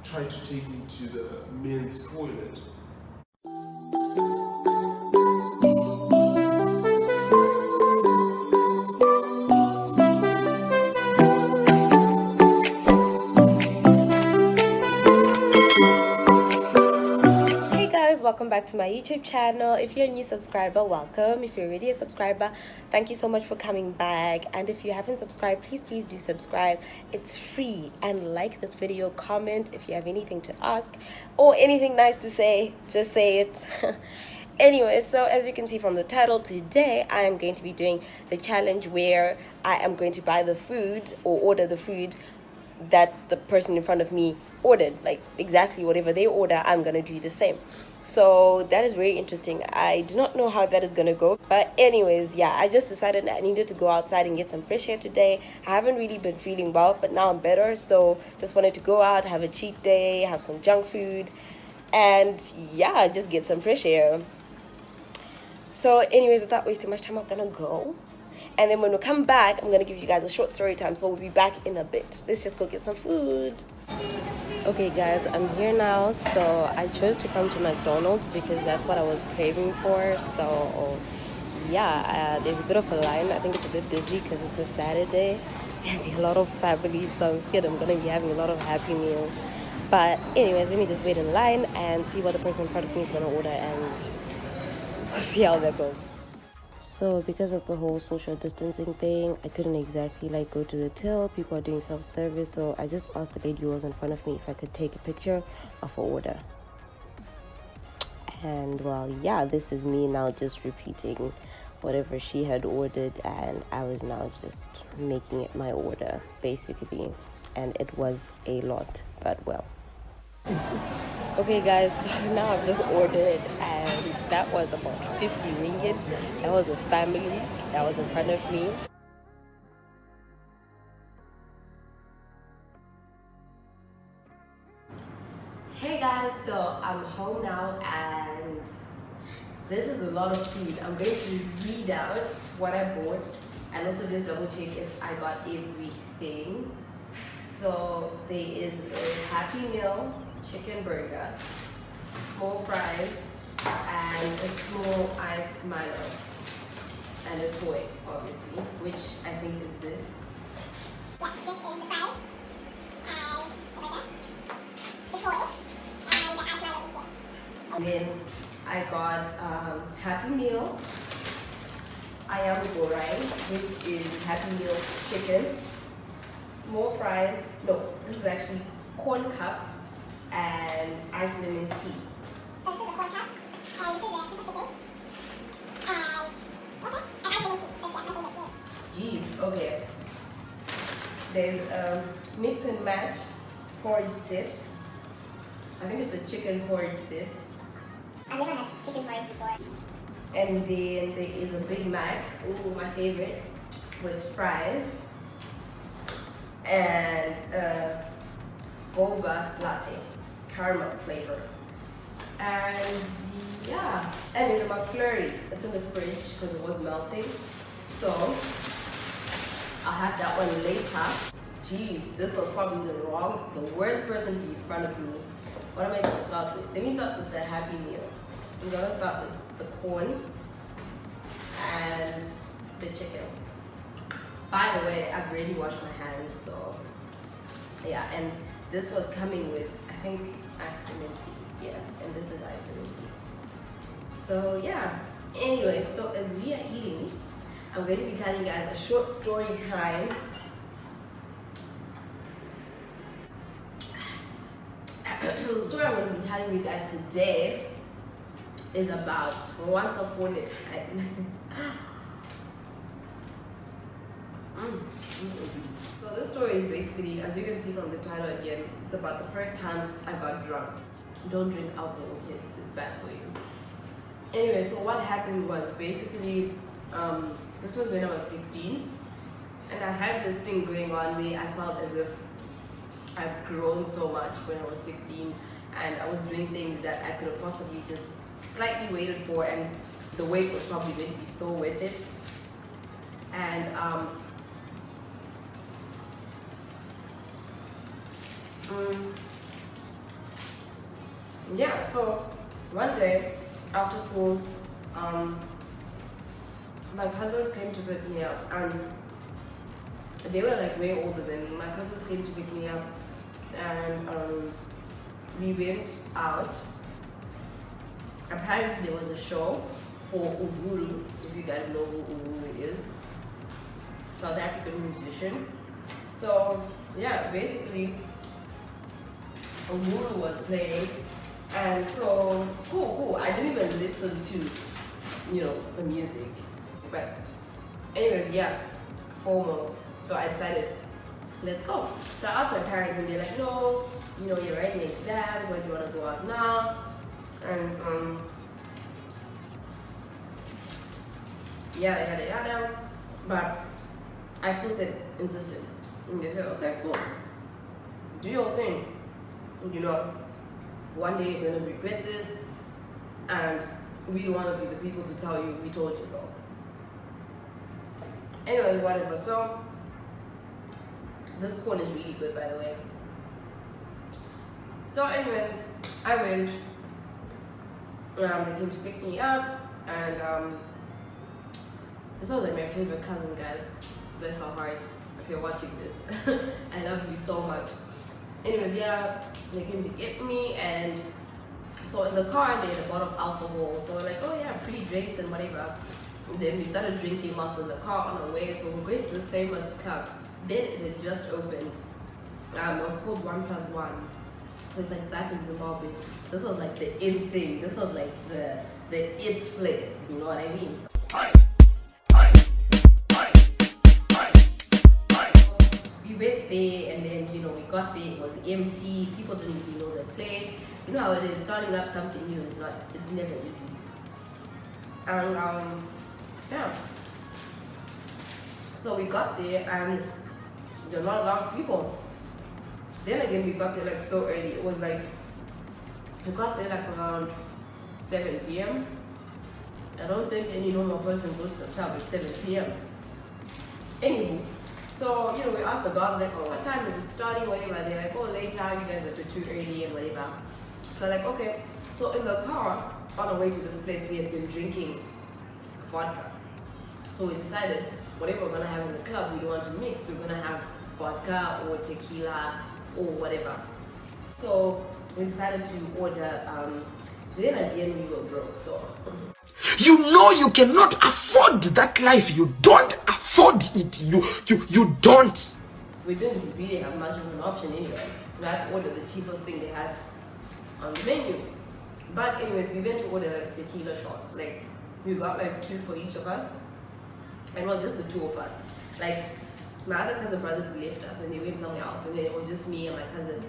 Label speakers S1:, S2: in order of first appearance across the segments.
S1: tried to take me to the men's toilet.
S2: Welcome back to my YouTube channel. If you're a new subscriber, welcome. If you're already a subscriber, thank you so much for coming back. And if you haven't subscribed, please do subscribe. It's free. And like this video, comment if you have anything to ask or anything nice to say, just say it. Anyway, so as you can see from the title, today I am going to be doing the challenge where I am going to buy the food or order the food that the person in front of me ordered. Like exactly whatever they order, I'm gonna do the same. So that is very interesting. I do not know how that is gonna go, but anyways, yeah, I just decided I needed to go outside and get some fresh air today. I haven't really been feeling well, but now I'm better, so just wanted to go out, have a cheat day, have some junk food, and yeah, just get some fresh air. So anyways, without wasting much time, I'm gonna go. And then when we come back, I'm gonna give you guys a short story time, so we'll be back in a bit. Let's just go get some food. Okay guys, I'm here now. So I chose to come to McDonald's because that's what I was craving for. So yeah, there's a bit of a line. I think it's a bit busy because it's a Saturday and there are a lot of families, so I'm scared I'm gonna be having a lot of Happy Meals. But anyways, let me just wait in line and see what the person in front of me is gonna order, and we'll see how that goes. So because of the whole social distancing thing, I couldn't exactly like go to the till. People are doing self-service, so I just asked the lady who was in front of me if I could take a picture of her order. And well, yeah, this is me now just repeating whatever she had ordered, and I was now just making it my order basically, and it was a lot, but well. Okay guys, so now I've just ordered and that was about 50 ringgit. That was a family that was in front of me. Hey guys, so I'm home now and this is a lot of food. I'm going to read out what I bought and also just double check if I got everything. So there is a Happy Meal chicken burger, small fries, and a small ice Milo, and a toy, obviously, which I think is this. Yeah, this is the fries, and the toy, and the ice Milo is here. And then I got Happy Meal, ayam goreng, which is Happy Meal chicken, small fries, no, this is actually corn cup, and iced lemon tea. So this is the corn cup, and this is the chicken, and ice lemon tea. Jeez, okay. There's a mix and match porridge set. I think it's a chicken porridge set. I've never had chicken porridge before. And then there is a Big Mac, ooh, my favorite, with fries, and a boba latte, caramel flavor. And yeah, and there's a McFlurry. It's in the fridge because it was melting. So I'll have that one later. Jeez, this was probably the worst person to be in front of me. What am I going to start with? Let me start with the Happy Meal. I'm going to start with the corn and the chicken. By the way, I've already washed my hands, so yeah, and this was coming with, I think, iced lemon tea. Yeah, and this is iced lemon tea. So yeah, anyway, so as we are eating, I'm going to be telling you guys a short story time. The story I'm going to be telling you guys today is about once upon a time. So this story is basically, as you can see from the title again, it's about the first time I got drunk. Don't drink alcohol, kids, it's bad for you. Anyway, so what happened was basically, this was when I was 16, and I had this thing going on where I felt as if I've grown so much when I was 16, and I was doing things that I could have possibly just slightly waited for, and the wait was probably going to be so worth it. And yeah, so one day after school, my cousins came to pick me up, and they were like way older than me. My cousins came to pick me up, and we went out. Apparently there was a show for Uhuru, if you guys know who Uhuru is, South African musician. So yeah, basically Uhuru was playing, and so cool. I didn't even listen to, the music, but anyways, yeah, formal. So I decided, let's go. So I asked my parents, and they're like, no, you're writing exams. Why do you want to go out now? And yada. But I still insisted. And they said, okay, cool. Do your thing. One day you're gonna regret this, and we don't want to be the people to tell you we told you so. Anyways, whatever. So this corn is really good, by the way. So anyways, I went. They came to pick me up, and this was like my favorite cousin, guys. Bless her heart. If you're watching this, I love you so much. Anyways, yeah, they came to get me, and so in the car they had a bottle of alcohol. So we're like, oh yeah, pre-drinks and whatever. And then we started drinking whilst in the car on our way. So we're going to this famous club. Then it had just opened. It was called 1+1. So it's like back in Zimbabwe. This was like the in thing. This was like the it place. You know what I mean? We went there, and then we got there. It was empty. People didn't even know the place. You know how it is. Starting up something new is not. It's never easy. And yeah. So we got there, and there were not a lot of people. Then again, we got there like so early. It was like, we got there like around 7 p.m. I don't think any normal person goes to the club at 7 p.m. Anywho, so we asked the guards like, oh, what time is it starting, whatever. They're like, oh, later, you guys are too early and whatever. So like, okay. So in the car on our way to this place, we had been drinking vodka. So we decided whatever we're gonna have in the club, we don't want to mix. We're gonna have vodka or tequila or whatever. So we decided to order. Then at the end we were broke. So
S3: you cannot afford that life. You don't afford it. You don't.
S2: We didn't really have much of an option anyway. We had to order the cheapest thing they had on the menu. But anyways, we went to order like tequila shots. Like we got like 2 for each of us. And it was just the 2 of us. Like my other cousin brothers left us and they went somewhere else, and then it was just me and my cousin.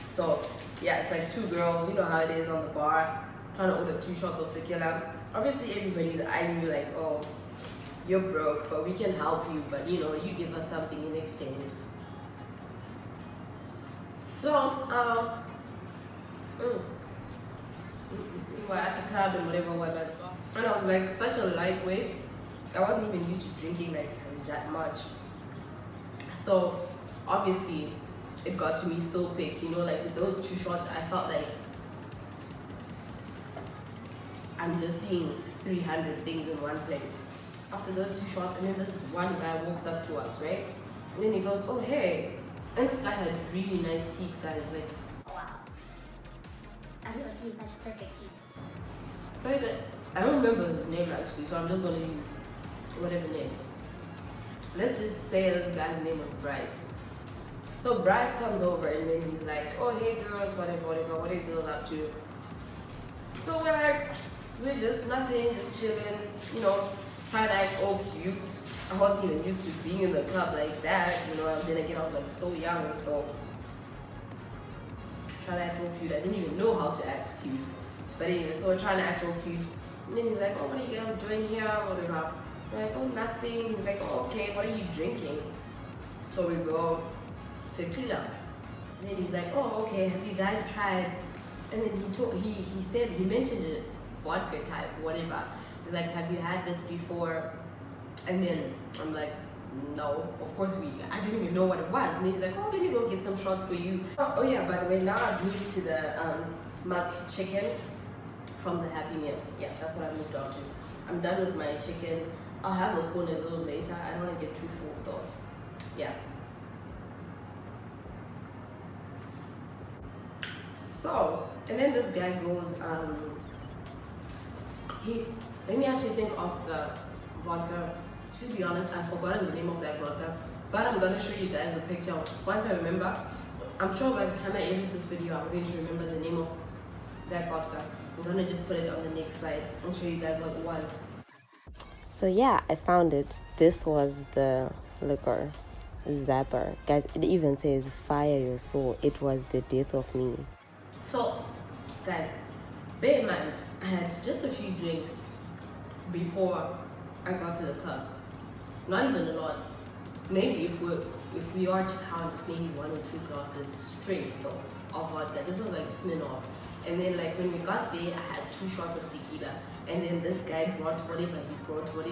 S2: So yeah, it's like 2 girls. You know how it is on the bar, trying to order 2 shots of tequila. Obviously everybody's eyeing you like, oh, you're broke, but we can help you, but you give us something in exchange. So we were at the club and whatever, and I was like such a lightweight. I wasn't even used to drinking like that much. So obviously it got to me so quick, like with those 2 shots, I felt like I'm just seeing 300 things in one place. After those 2 shots, and then this one guy walks up to us, right? And then he goes, oh hey. And this guy had really nice teeth, guys, like,
S4: oh, wow. I think he has such perfect teeth.
S2: sorry that I don't remember his name actually, so I'm just gonna use whatever name. Let's just say this guy's name was Bryce. So Bryce comes over and then he's like, oh hey girls, whatever, what are you girls up to? So we're like, we're just nothing, just chilling, trying to act all cute. I wasn't even used to being in the club like that, and then again I was like so young, so trying to act all cute. I didn't even know how to act cute. But anyway, so we're trying to act all cute. And then he's like, oh, what are you girls doing here? Whatever. We're like, oh, nothing. He's like, oh, okay, what are you drinking? So we go tequila. And then he's like, oh, okay, have you guys tried? And then he mentioned it, vodka type, whatever. He's like, have you had this before? And then I'm like, no, of course I didn't even know what it was. And then he's like, oh, let me go get some shots for you. Oh yeah, by the way, now I've moved to the Muisc chicken from the Happy Meal. Yeah, that's what I moved on to. I'm done with my chicken. I'll have a corn a little later. I don't want to get too full, so yeah. So, and then this guy goes, let me actually think of the vodka. To be honest, I've forgotten the name of that vodka, but I'm gonna show you guys a picture. Once I remember, I'm sure by the time I edit this video, I'm going to remember the name of that vodka. I'm gonna just put it on the next slide and show you guys what it was. So yeah, I found it. This was the liquor, Zapper. Guys, it even says fire your soul. It was the death of me. So, guys, bear in mind, I had just a few drinks before I got to the club. Not even a lot. Maybe if we are to count, maybe 1 or 2 glasses straight though of vodka. This was like Smirnoff. And then like when we got there, I had 2 shots of tequila. And then this guy brought whatever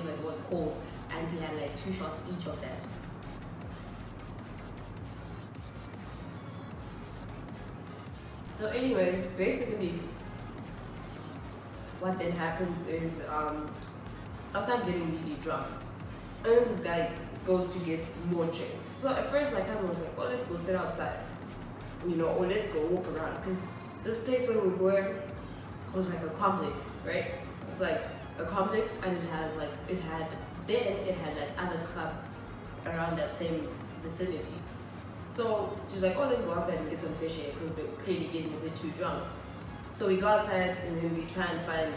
S2: it was called, and we had like 2 shots each of that. So anyways, basically what then happens is I start getting really drunk. And then this guy goes to get more drinks. So at first my cousin was like, well, let's go sit outside, you know, or let's go walk around. Because this place where we were was like a complex, right? It's like a complex, and it had like other clubs around that same vicinity. So she's like, oh, let's go outside and get some fresh air because we're clearly getting a bit too drunk. So we go outside and then we try and find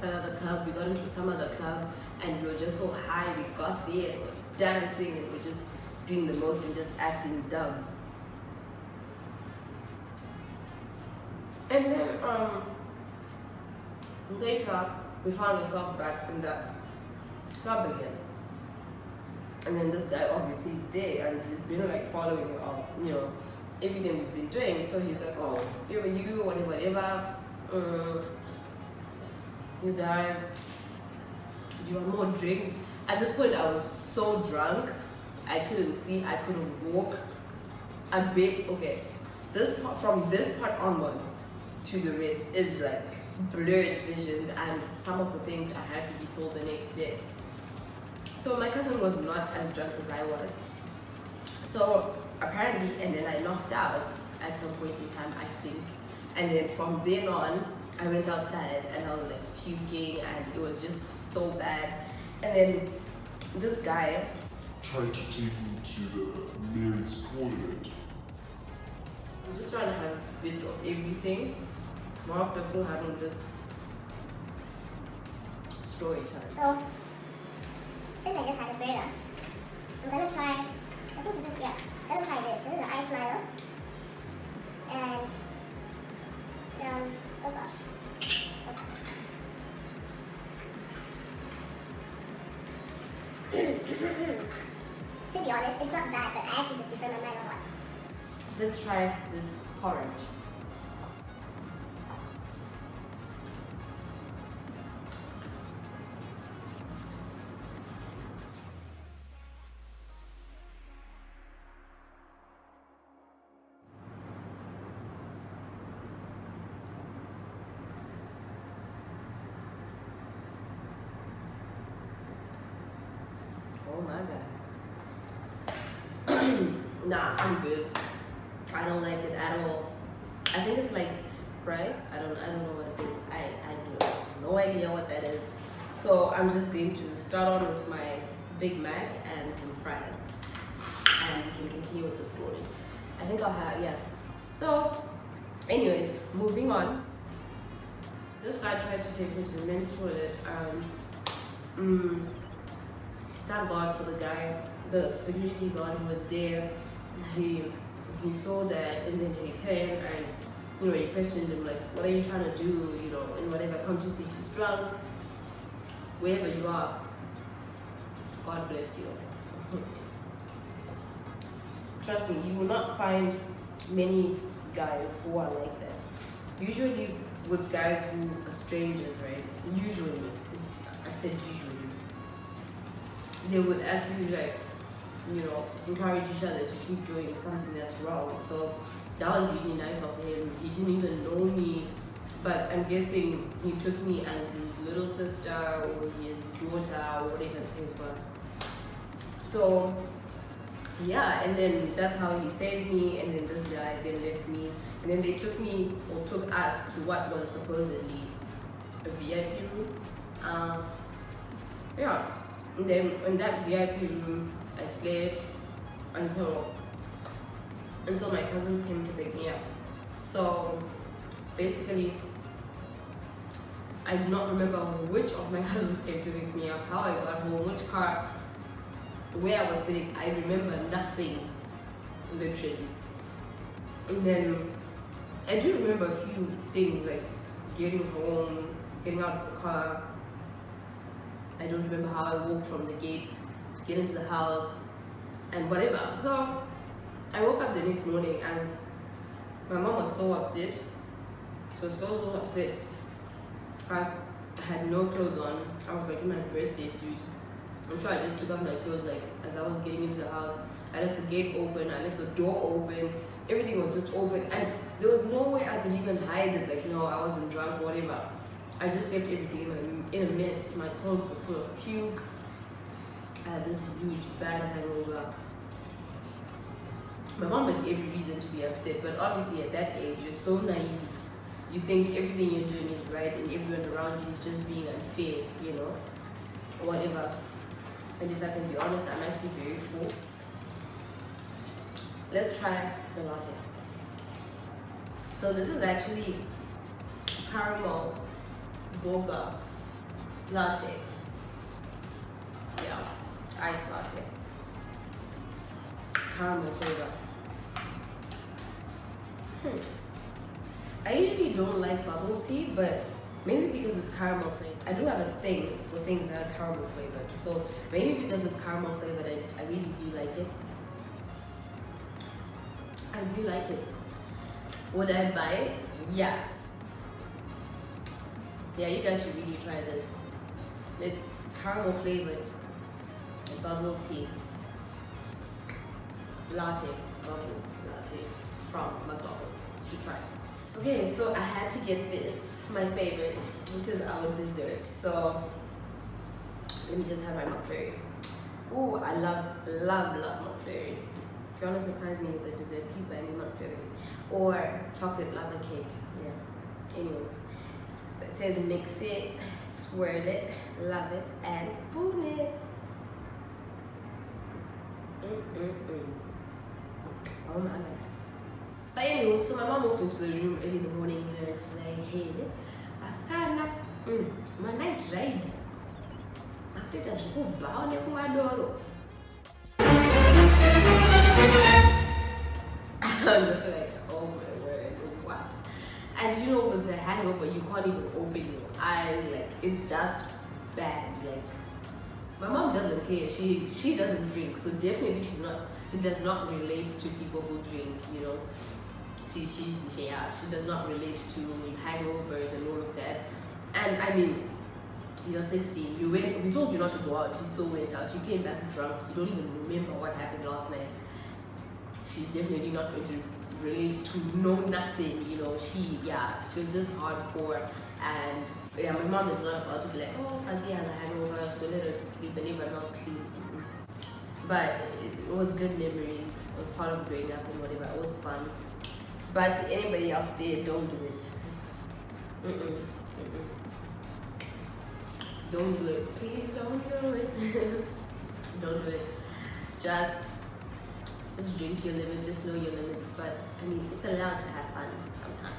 S2: another club. We got into some other club and we were just so high. We got there and we were dancing and we were just doing the most and just acting dumb. And then later we found ourselves back in the club again. And then this guy obviously is there and he's been like following you know, everything we've been doing. So he's like, oh, you, whatever. You guys, do you want more drinks? At this point I was so drunk, I couldn't see, I couldn't walk. A bit, okay, from this part onwards to the rest is like blurred visions and some of the things I had to be told the next day. So my cousin was not as drunk as I was. So apparently, and then I knocked out at some point in time, I think. And then from then on, I went outside and I was like puking and it was just so bad. And then this guy
S1: Tried to take me to the men's toilet.
S2: I'm just trying to have bits of everything whilst we're still having this story time.
S4: So, since I just had a burger, I'm gonna try, I think this is, yeah, I'm gonna try this. This is an ice Milo. And, oh gosh. To be honest, it's not bad, but I actually just prefer my Milo hot.
S2: Let's try this porridge. Oh my god. Nah, I'm good. I don't like it at all. I think it's like rice. I don't know what it is. I have no idea what that is. So I'm just going to start on with my Big Mac and some fries. And we can continue with the story. I think I'll have, yeah. So, anyways, moving on. This guy tried to take me to the men's toilet and thank God for the guy, the security guard who was there. He saw that and then he came and, you know, he questioned him like, what are you trying to do, you know, and whatever, can't you see she's drunk? Wherever you are, God bless you. Trust me, you will not find many guys who are like that. Usually with guys who are strangers, right? Usually, I said usually, they would actually like encourage each other to keep doing something that's wrong. So that was really nice of him. He didn't even know me, but I'm guessing he took me as his little sister or his daughter or whatever the case was. So yeah, and then that's how he saved me, and then this guy then left me, and then they took us to what was supposedly a VIP room. Yeah, and then in that VIP room I slept until my cousins came to pick me up. So basically I do not remember which of my cousins came to pick me up, how I got home, which car, where I was sitting. I remember nothing, literally. And then I do remember a few things like getting home, getting out of the car. I don't remember how I walked from the gate to get into the house and whatever. So I woke up the next morning and my mom was so upset. She was so upset because I had no clothes on. I was like in my birthday suit. I'm sure I just took off my clothes like as I was getting into the house. I left the gate open, I left the door open, everything was just open, and there was no way I could even hide it, like no, I wasn't drunk or whatever. I just left everything in a mess. My clothes were full of puke. I had this huge bad hangover. My mom had every reason to be upset, but obviously at that age you're so naive. You think everything you're doing is right and everyone around you is just being unfair, or whatever. And if I can be honest, I'm actually very full. Let's try the latte. So this is actually caramel boba latte. Yeah, iced latte. Caramel flavor. I usually don't like bubble tea, but maybe because it's caramel flavored. I do have a thing for things that are caramel flavored. So maybe because it's caramel flavored, I really do like it. I do like it. Would I buy it? Yeah. Yeah, you guys should really try this. It's caramel flavored bubble tea. Latte. Bubble latte from McDonald's. You should try it. Okay, so I had to get this, my favorite, which is our dessert. So let me just have my McFlurry. Ooh, I love McFlurry. If you want to surprise me with a dessert, please buy me McFlurry. Or chocolate lava cake. Yeah. Anyways. So it says mix it, swirl it, love it, and spoon it. Oh my god. But anyway, so my mom walked into the room early in the morning and it's like, hey, I stand up. My night ride. After that, she go down to my door. I'm just like, oh my word, what? And with the hangover, you can't even open your eyes. Like, it's just bad. Like, my mom doesn't care. She doesn't drink, so definitely she does not relate to people who drink. She does not relate to hangovers and all of that. And I mean, you're 16. We told you not to go out. You still went out. You came back drunk. You don't even remember what happened last night. She's definitely not going to relate to know nothing. She was just hardcore. And yeah, my mom is not about to be like, oh, Fancy has a hangover, so let her to sleep and everyone else clean. But it was good memories. It was part of growing up and whatever. It was fun. But to anybody out there, don't do it. Don't do it. Please don't do it. Don't do it. Just drink your limit. Just know your limits. But I mean, it's allowed to have fun sometimes.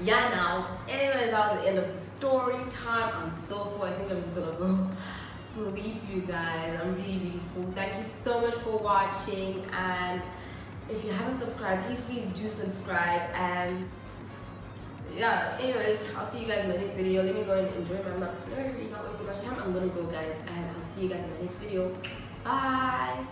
S2: Yeah, now. Anyways, that was the end of the story time. I'm so full. I think I'm just gonna go sleep, you guys. I'm really full. Thank you so much for watching, and if you haven't subscribed, please do subscribe. And yeah, anyways, I'll see you guys in the next video. Let me go and enjoy my McFlurry. Not wasting much time. I'm gonna go, guys, and I'll see you guys in the next video. Bye.